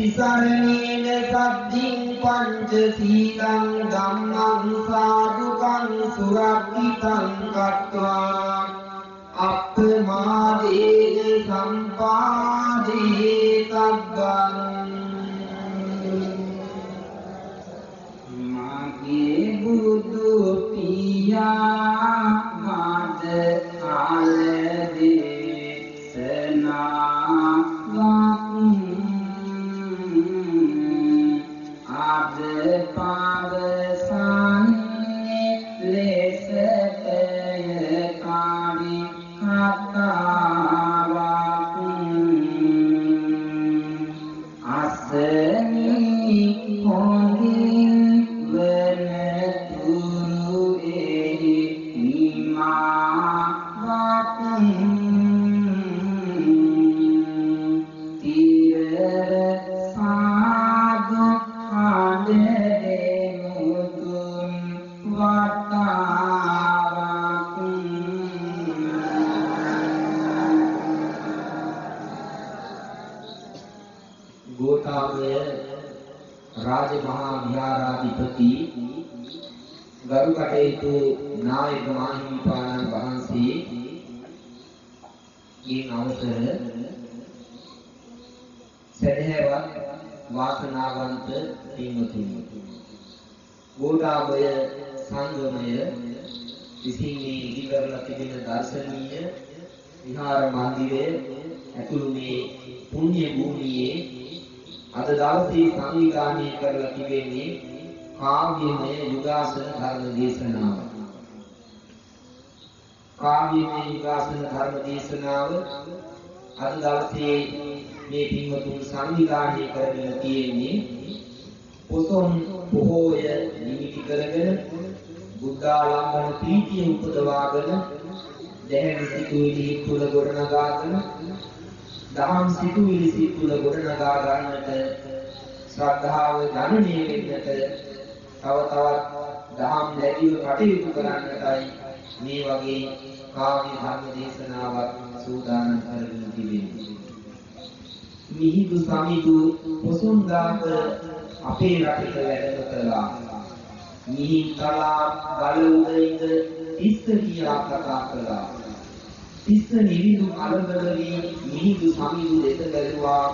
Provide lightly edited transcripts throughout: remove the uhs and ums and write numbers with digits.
තිසරණේන සද්ධින් පංච සීලං ධම්මං සාදුකං සුරක්ඛිතං කତ୍වා අප්පමාදේන සම්පාදේ තබ්බං මාගේ බුදු පියා මාද කාලදී ආද පාවසන්නේ ලෙසට කාවි කතාවක් අසනි හොඳින් වනතුරු එහි නිමාවක් राजमहा विहाराधिपति गरु कटेतु नायक माहिमीपाणන් වහන්සේ මේ අවසර සදහැවත් වාසනාවන්ත පින්වතුනි ගෝඨාභය සංගමය විසින් මේ ඉදි කරලා තිබෙන දර්ශනීය විහාර මන්දිරය ඇතුළු මේ පුණ්‍ය භූමියේ අද දවසේ සංවිධානය කරලා තිබෙන්නේ කාව්‍යමය යුගාසන ධර්ම දේශනාව. කාව්‍යමය යුගාසන ධර්ම දේශනාව අද දවසේ මේ පින්වතුන් සංවිධානය කරගෙන තියෙන්නේ පොසොන් පොහොය නිමිති කරගෙන බුද්ධාලංඝන ප්‍රීතිය උපදවාගෙන දැහැමි සිතුවිලි තුල ගොඩනගාගෙන දහම් සිතුවිලි සිතුල ගොඩනගා ගන්නට ශ්‍රද්ධාව ධනණය වෙන්නට තව තවත් දහම් ලැබීම කටයුතු කරන්නටයි මේ වගේ කාව්‍ය ධර්ම දේශනාවක් සූදානම් කරගෙන තිබෙන්නේ. මිහිඳු සමිඳු පොසොන්දාක අපේ රටට වැඩම කළා. මිහින්තලා ගල උඩින්ද තිස්ස කියා කතා කළා. තිස්ස නිවිදු අලබලවී මිහිඳු සමිඳු දෙස බැලුවා.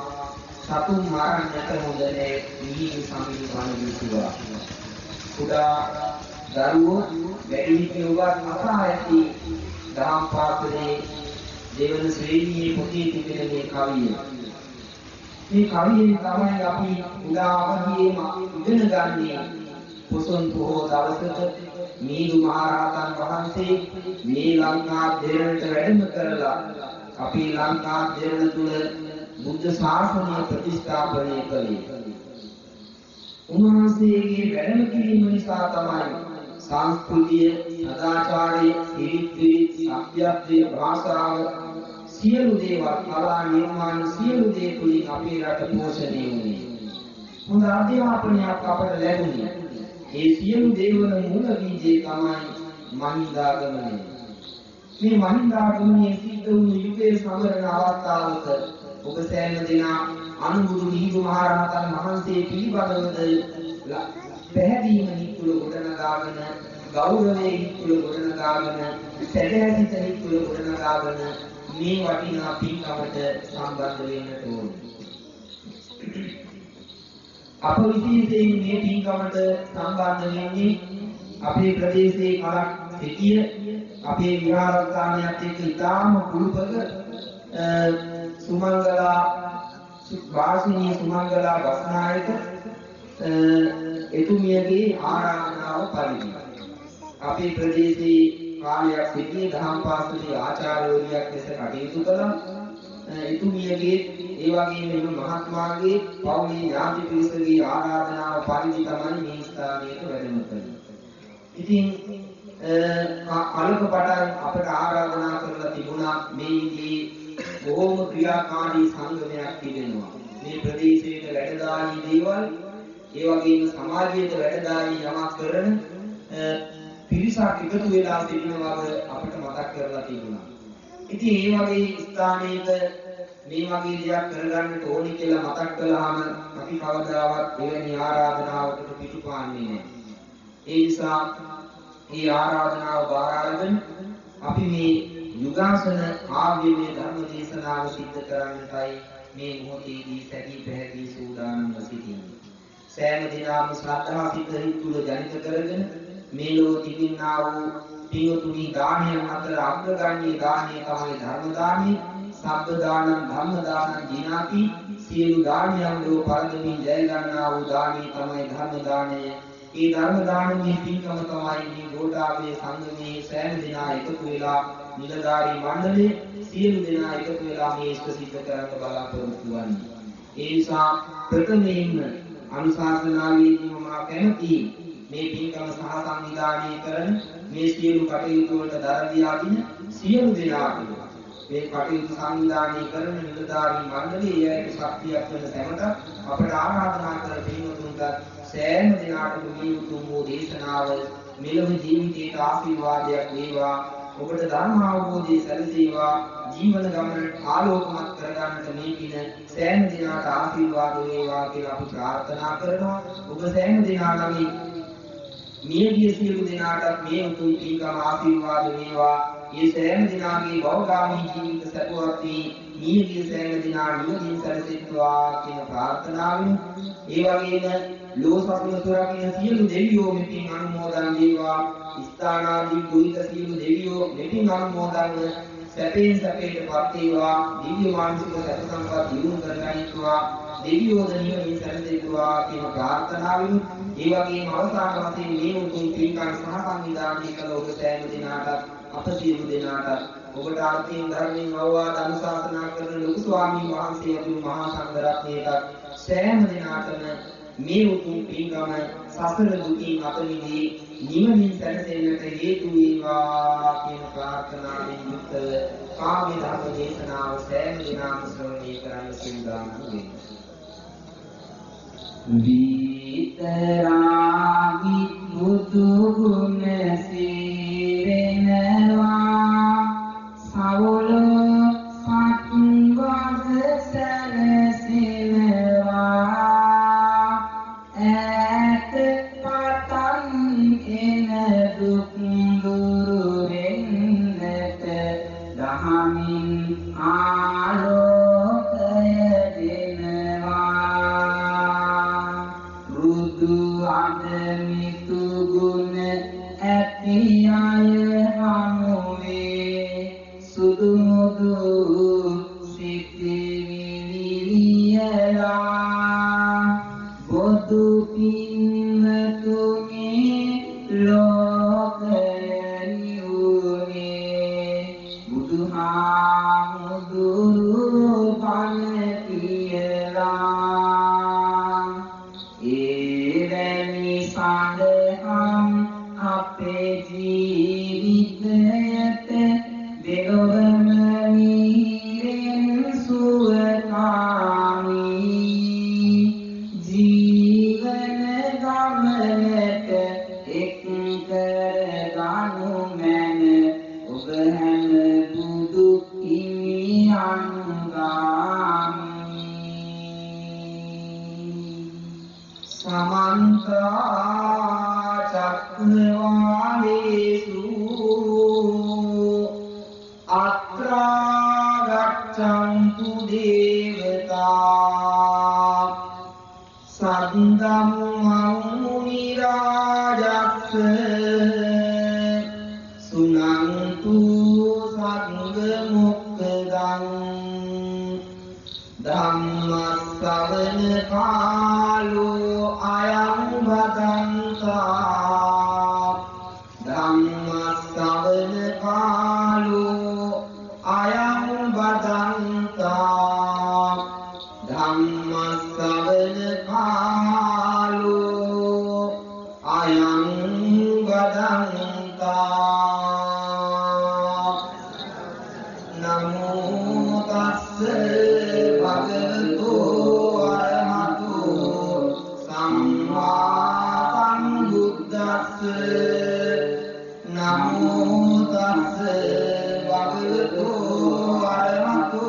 සතුන් මරන්නට හොඳ නැහැ මිහිඳු සමිඳු වනවිසුවා. කුඩා දරුවෝ වැඩිහිටියෝවත් අසා ඇති දහම් පාසලේ දෙවන ශ්‍රේණියේ පොතේ තිබෙන මේ කවිය. මේ කවියෙන් තමයි අපි කුඩා අවදියේම ඉගෙන ගන්නේ. පොසොන් පොහෝ දවසක මිහිඳු මහරහතන් වහන්සේ මේ ලංකා දෙරණට වැඩම කරලා අපේ ලංකා දෙරණ තුල බුද්ධ ශාසනය ප්‍රතිස්ථාපනය කළේ. උන්වහන්සේගේ වැඩම කිරීම නිසා තමයි සංස්කෘතිය, සදාචාරය, සිරිත් සත්‍යත්වය, භාෂාව සියලු දේවල් කලා නිර්මාණ සියලු දේ තුලින් අපේ රට පෝෂණය වුණේ. හොඳ අධ්‍යාපනයක් අපට ලැබුණේ. ඒ සියලු දේවල මූල බීජය තමයි මහින්දාගමනය. මේ මහින්දාගමනයේ සිද්ධ වුණු යුගයේ සමරන අවස්ථාවක ඔබ සෑම දෙනා අනුබුදු මිහිඳු මහරහතන් වහන්සේ පිළිබඳවද පැහැදීම නිකුල ගොඩනගාගෙන ගෞරවයේ නිකුල ගොඩනගාගෙන සැදැහැසිත නිකුල ගොඩනගාගෙන මේ වටිනා පින්කමට සම්බන්ධ වෙන්නට ඕනේ. අප විශේෂයෙන් මේ පින්කමට සම්බන්ධ වෙන්නේ අපේ ප්‍රදේශයේ කලක් සිටිය අපේ විහාරස්ථානයත් එක්ක ඉතාම කුළුපක සුමංගලා වාසිනී සුමංගලා බස්නායක එතුමියගේ ආරාධනාව පරිදි අපේ ප්‍රදේශයේ කාලයක් සිටියේ දහම් පාසලේ ආචාර්යවරියක් ලෙස කටයුතු කළා. එතුමියගේ ඒ වගේම එම මහත්මාගේ පවුලේ ඥාති පිරිසගේ ආරාධනාව පරිදි තමයි මේ ස්ථානයට වැඩම කළේ. ඉතින් කලක පටන් අපට ආරාධනා කරලා තිබුණා මේ බොහෝම ක්‍රියාකාරී සංගමයක් තිබෙනවා. මේ ප්‍රදේශයේ වැඩදායී දේවල් ඒ වගේම සමාජයේ වැඩදායී යමක් කරන පිරිසක් එකතු වෙලා සිටින බව අපට මතක් කරලා තිබුණා. ඉතින් මේ වගේ ස්ථානයක මේ වගේ දෙයක් කරගන්න ඕනි කියලා මතක් කළාම අපි කවදාවත් එවැනි ආරාධනාවකට පිටුපාන්නේ නැහැ. ඒ නිසා මේ ආරාධනාව බාර අරගෙන අපි මේ යුගාසන ආර්යමය ධර්ම දේශනාව සිද්ධ කරන්නටයි මේ මොහොතේදී සැදී පැහැදී සූදානම්ව සිටින්නේ. සෑම දිනම ශ්‍රද්ධා සිත තුළ ජනිත කරගෙන මේ ලෝ තිබින්නා වූ පියතුනි දානයන් අතර අග්‍රගණ්‍ය දානය තමයි ධර්ම දානය. සබ්බ දානං ධම්ම දානං ජීනාති සියලු දානයන් ලෝ පරදමින් ජය ගන්නා වූ දානය තමයි ධර්ම දානය. ඒ ධර්ම දානමේ පින්කම තමයි මේ ගෝඨාභය සංගමේ සෑම දිනා එකතු වෙලා නිලධාරී මණ්ඩලයේ සියලු දෙනා එකතු වෙලා මේ ඉෂ්ට සිද්ධ කරන්න බලාපොරොත්තු වෙන්නේ. ඒ නිසා ප්‍රථමයෙන්ම අනුශාසනාවේදී මම කැමැති මේ පින්කම සහ සංවිධානය කරන මේ සියලු කටයුතු වලට දරදියා දින සියලු දෙනාට මේ කටයුතු සංවිධානය කරන නිලධාරී මණ්ඩලයේ ඒකට ශක්තියක් වෙන තැනට අපට ආරාධනා කර පින්වතුන්ට සෑම දිනකටම මේ උතුම් වූ දේශනාව මෙලොව ජීවිතයට ආශිර්වාදයක් වේවා. ඔබට ධර්ම අවබෝධය සැලසේවා. ජීවන ගමන ආලෝකමත් කරගන්නට මේ පින සෑම දිනකට ආශිර්වාද වේවා කියලා අපි ප්‍රාර්ථනා කරනවා. ඔබ සෑම දිනකටම මියගිය සියලු දෙනාට මේ උතුම් පින්කම ආශිර්වාද වේවා. මේ සෑම දිනාගේ භවගාමී ජීවිත සතුටක් වී මියගිය සෑම දිනා නිවනින් සැලසෙත්වා කියන ප්‍රාර්ථනාවෙන් ඒ වගේම ලෝසතුල සොරකින සියලු දෙවියෝ මෙතින් අනුමෝදන් වේවා. ස්ථානාදී දුරිත සියලු දෙවියෝ මෙතින් අනුමෝදන් සැපෙන් සැපේටපත් වේවා. දිව්‍ය මානසික සැප සම්පත් දියුණු කරගනිත්වා. දෙවියෝ දනියමින් සැලසෙත්වා කියන ප්‍රාර්ථනාවෙන් ඒ වගේම අවසාන වශයෙන් මේ උතුම් පින්කම් සහ සංවිධානය කළ ඔබ සෑම දිනාට අප සියලු දෙනාට ඔබට ආර්ථික ධර්මයෙන් අවවාද අනුශාසනා කරන ලොකු ස්වාමීන් වහන්සේ ඇතුළු මහා සංඝ රත්නයට සෑම දිනාටම මේ උතුම් පින්කම සසර දුකින් අත මිදී නිවනින් සැනසෙන්නට හේතු වේවා කියන ප්‍රාර්ථනාවෙන් යුක්තව කාමී ධර්ම දේශනාව සෑම දිනම ශ්‍රවණය කරන්න සූදානම් වෙනවා. විතරාගි බුදු ගුණ සිරෙනවා සවුල සත්වද සැලසෙනවා ඈත පතන් එන දුක් දුරු වෙන්නට දහමින් ආලෝකය අදමිතු ගුණ ඇති අය හමුවේ සුදු මුදු සිතිවිලියලා බොදු පින්වතුනේ ලෝකයනියුනේ බුදුහාමුදුරු බණ කියලා සඳහම් අපේ ජීවිතයට දෙලොවම මීරෙන් සුවකාමී ජීවන ගමනට එක් කරගනු මැන ඔබ හැම බුදු හිමි අනුගාමී සමන්ත චක්‍රවාලේසු අත්‍රා ගච්ඡන්තු දේවතා සද්දම්මං මුනි රාජස්ස සුනන්තු සංඝ මොක්ඛදං ධම්මස්සවන කාලෝ අයං භදන්තා ධම්මස්සවන කාලෝ අයං භදන්තා ධම්මස්සවන කාලෝ අයං භදන්තා නමෝ තස්ස භගවතු අරහතු සම්මා සම්බුද්දස්ස නමෝ තස්ස භගවතු අරහතු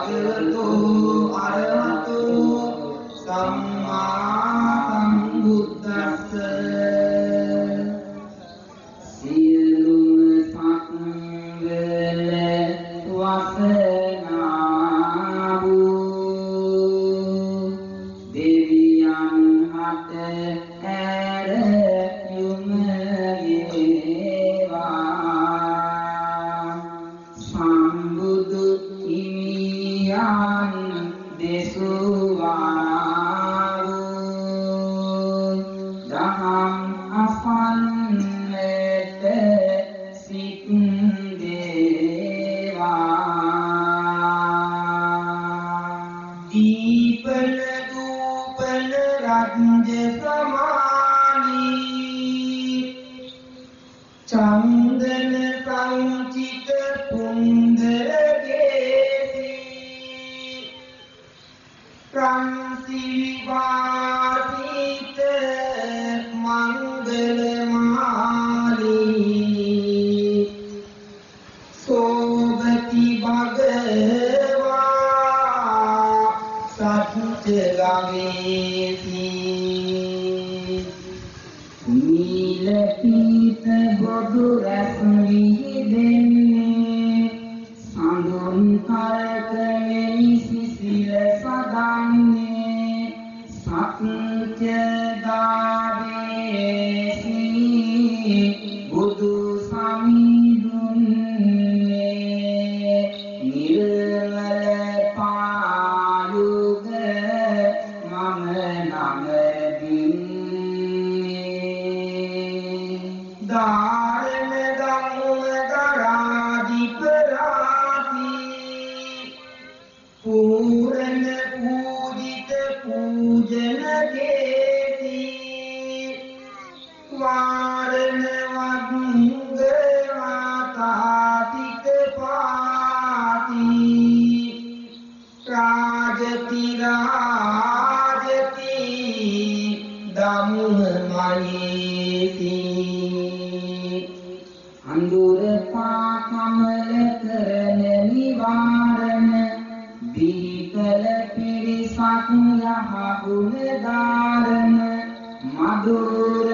භගවතු අරහතු සම්මා සම්බුද්දස්ස සියලුම සත්වල වසනා වූ දෙවියන් හට ඇර යුම වේවා සම්බුදු හිමියන් දෙසුවා දහම් අසන්නට සිත් දේවා දීපල දූපල රජ්‍ය සමානී චන්දන සංචිත පුන්දර ගේසී ප්‍රංසිවාසිත මංගල මාලී සෝභති භගවා සත්‍ය ගවේසී නීල පීත බොදු රැස් විහිදෙන්නේ සඳුන් කල්කෙනි සිසිල සදන්නේ සත්‍ය දාවේසී බුදු සමිඳුන්නේ නිර්මල පායුග මම නමදින්නේ ධාරණ ධම්ම දරාදිපරාති පූරණ පූජිත පූජන දේති වාරණ වග්ග මාතාතික පාති රාජති රාජති ධම්මමයේති අඳුර පා කමල කරන නිවාරණ දීකල පිරිසක් යහගුණ දාරණ මధుර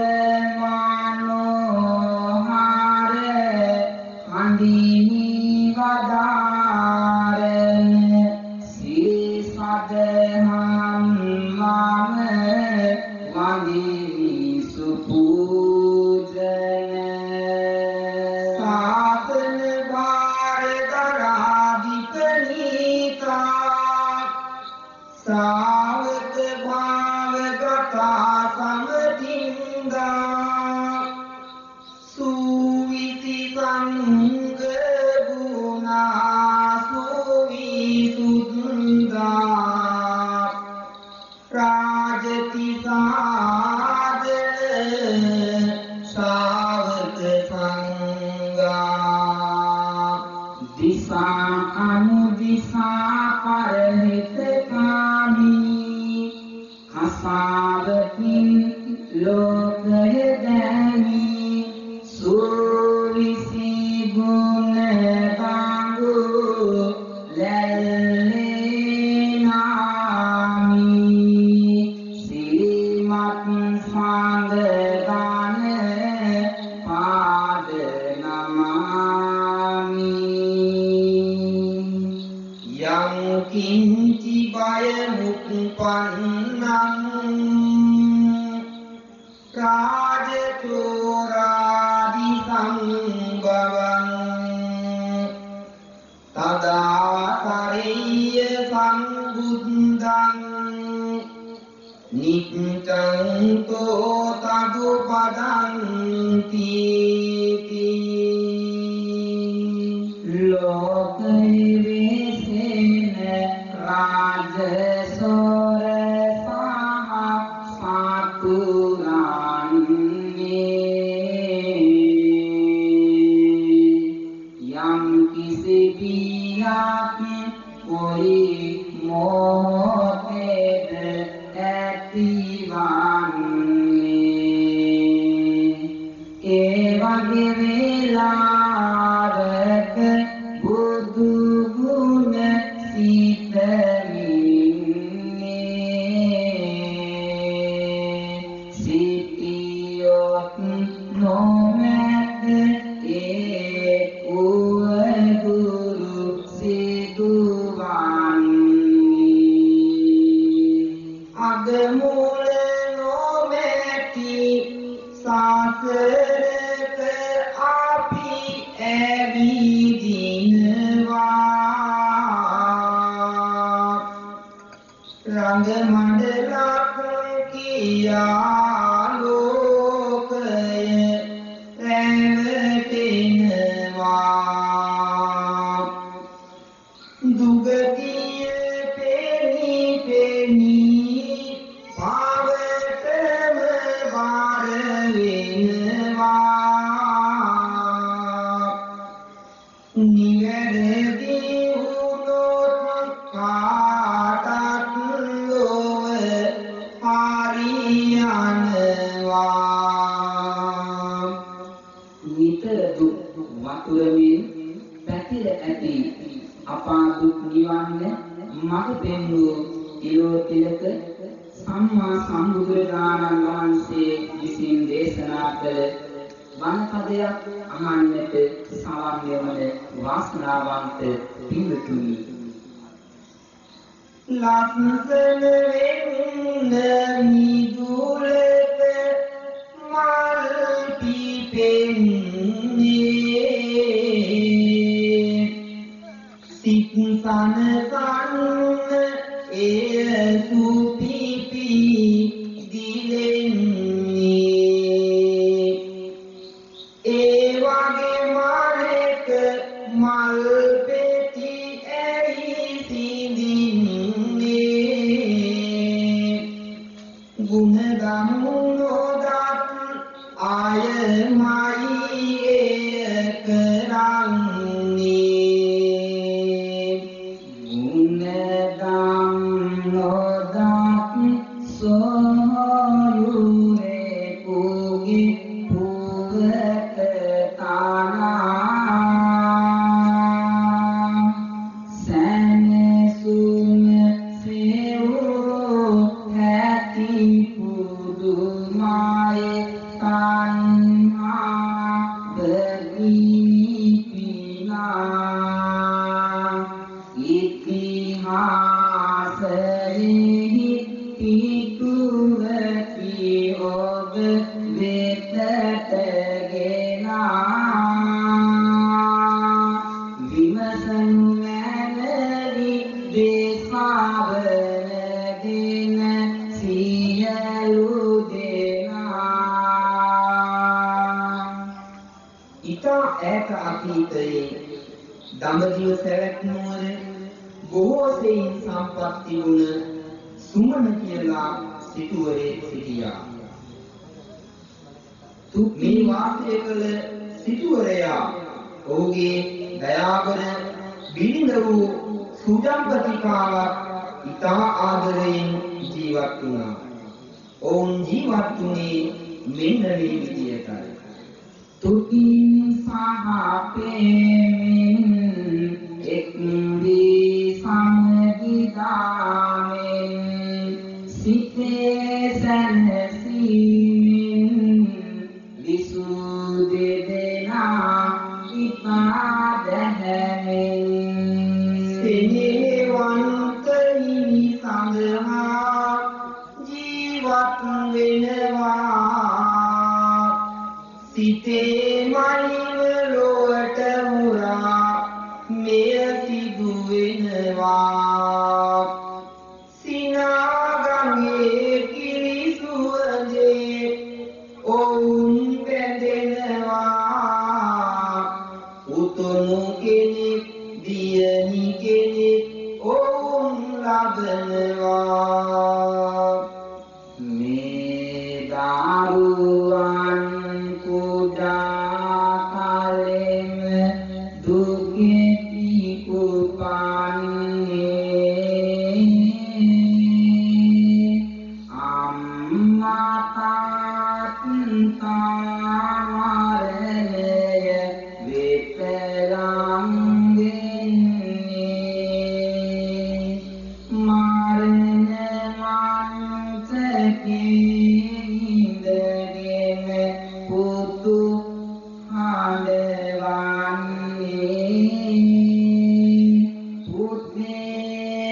මනෝහර හඬිනි වදාරණ සිරි සදහම් මම වඳිමි සුපූජන සාසන භාර දරාදිපනීතා සාවක භාවගතා සමතින්දා සුවිසි සංග ගුණා සුවිසුද්ධා රාජති සාදන සාවක සංගා දිසා අනුදිසා පරහිත කාමී හසාවකින් ලෝකය දැමී සුවිසි ගුණ බඳු ලැල්ලේ නාමී සිරිමත් සංග ගාන පාද නමාමි යං කිංචි බය මුක්පන්නං රාජචෝරාදි සංභවං තදාතරිය සංබුද්ධං නිච්ඡං තෝ තදුපදන්ති ලෝකේ වේසෙන රාජසෝර යම් කිසි පියාපි කොයි මොහොතේද ඇතිවන්නේ ඒ වගේ වේලාවක බුදු ගුණ සිත සිටියොත් නොමැත ඒ උවදුරු සිදුවන්නේ අද මුල නොමැති සාසරක අපි ඇවිදිනවා රංග මණ්ඩලක් කියා ලෝකය රැවටෙනවා දුගතිය පෙනි පෙනි පාවතම බාර වෙනවා නිවැරදි වුණොත් කාටත් ලොව හරියනවා නිතර දුක් වතුරමින් පැතිර ඇති අපා දුක් නිවන්න මඟ පෙන්වූ ඊලෝතිලක සම්මා සම්බුදුරජාණන් වහන්සේ විසින් දේශනා කළ වනපදයක් අහන්නට සවන් යවන වාසනාවන්ත පින්වතුනි ලක්සන වෙන්න මිදුලක මල් පිපෙන්නේ සිත් සනසන්න එය සුපිපි දිලෙන්නේ ඒ වගේ මාරක මල් පෙති ඇයි සිඳින්නේ ගුණ ගමුණොදත් ආයමයි එය කරන්නේ ගුණ ගමුණොදත් සොයුරේ පුගේ පුවත තානා සැනසුම සෙවූ හැටි පුදුමයි තණ්හා බගීපිනා ඉතිහාසෙහි පිටුවකි ඔබ වෙතට ගෙනා විමසනු මැනවි දේශාවන දින සියලු දෙනා ඉතා ඈත අතීතයේ දඹදිව සැවැත් නුවර බොහෝ සෙයින් සම්පත් තිබුණ සුමන කියලා සිටුවරේ සිටියා. මේ වාසය කළ සිටුවරයා ඔහුගේ දයාබර බිරිඳ වූ සුජම්පතිකාවක් ඉතා ආදරයෙන් ජීවත් වුණා. ඔවුන් ජීවත් වුණේ මෙන්න මේ විදියටයි. තුකින් සහපෙමින් එක් වී සමගිදාමෙන් සිතේ සැනසීමෙන් විසූ දෙදෙනා ඉපාදහැමෙන් සිනේවන්තයි සඳහා ජීවත් වෙනවා සිතේ මනිව ලොවට මුරා මෙය සිදු වෙනවා සිනාගඟේ කිරිසුවඳේ ඔවුන් බැඳෙනවා උතුණු කෙනෙක් දියණි කෙනෙක් ඔවුන් ලබනවා මේ දරුවන් කුඩා කලෙම දුකෙහි උපන්නේ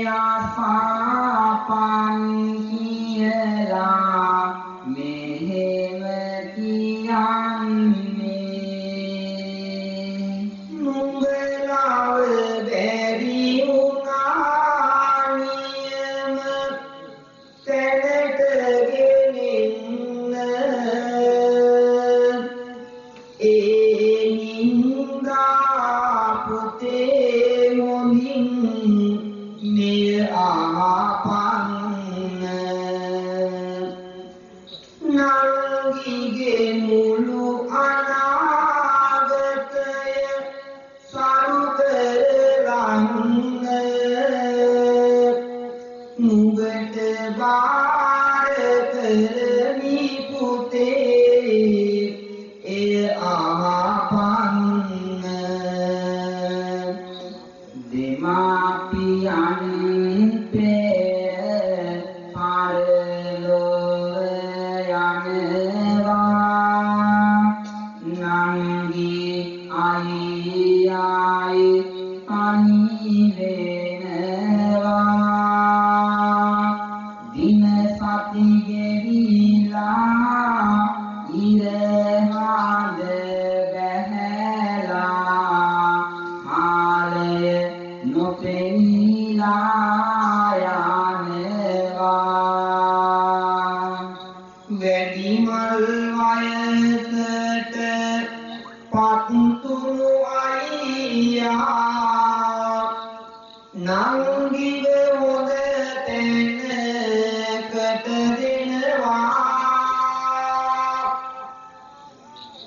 අසාපන් කියලා මෙහෙම කියන්නේ නුඹලාව බැරි වුණා නියම තැනට ගෙනින්න ඒ නින්දා පුතේ මොනින් මෙය ආපන්න නංගිගේ මුළු අනාගතය සරු කරලන්න නුඹට බාර කරමි පුතේ එය ආපන්න දෙමාපියන් පෙර පරලොව යනවා නංගි අයියායි තනි වෙනවා දින සති ගෙවිලා ඉර හඳ බැහැලා කාලය නොපෙනීලා යනවා වැඩිමල් වයසට පත්තුණු අයියා නංගිව හොඳ තැනකට දෙනවා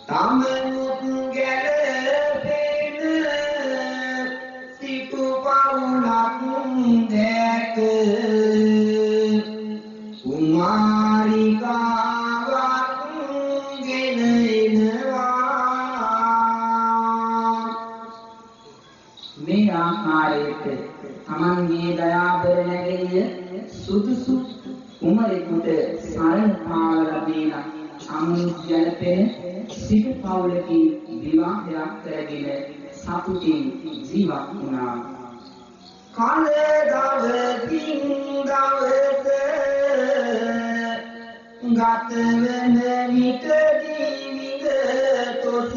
තමනුත් ගැලපෙන සිටු පවුලක් දැක කුමාරිකාවක් ගෙන එනවා මේ ආකාරයට තමන්ගේ දයාබර නැගෙලිය සුදුසු කුමරෙකුට සරණ පාවලා දීලා සමුජ්ජලපෙන සිටු පවුලකින් විවාහයක් කරගෙන සතුටින් ජීවත් වුණා. කල දවසින් දවස ගත වෙන විට දිවිද තොස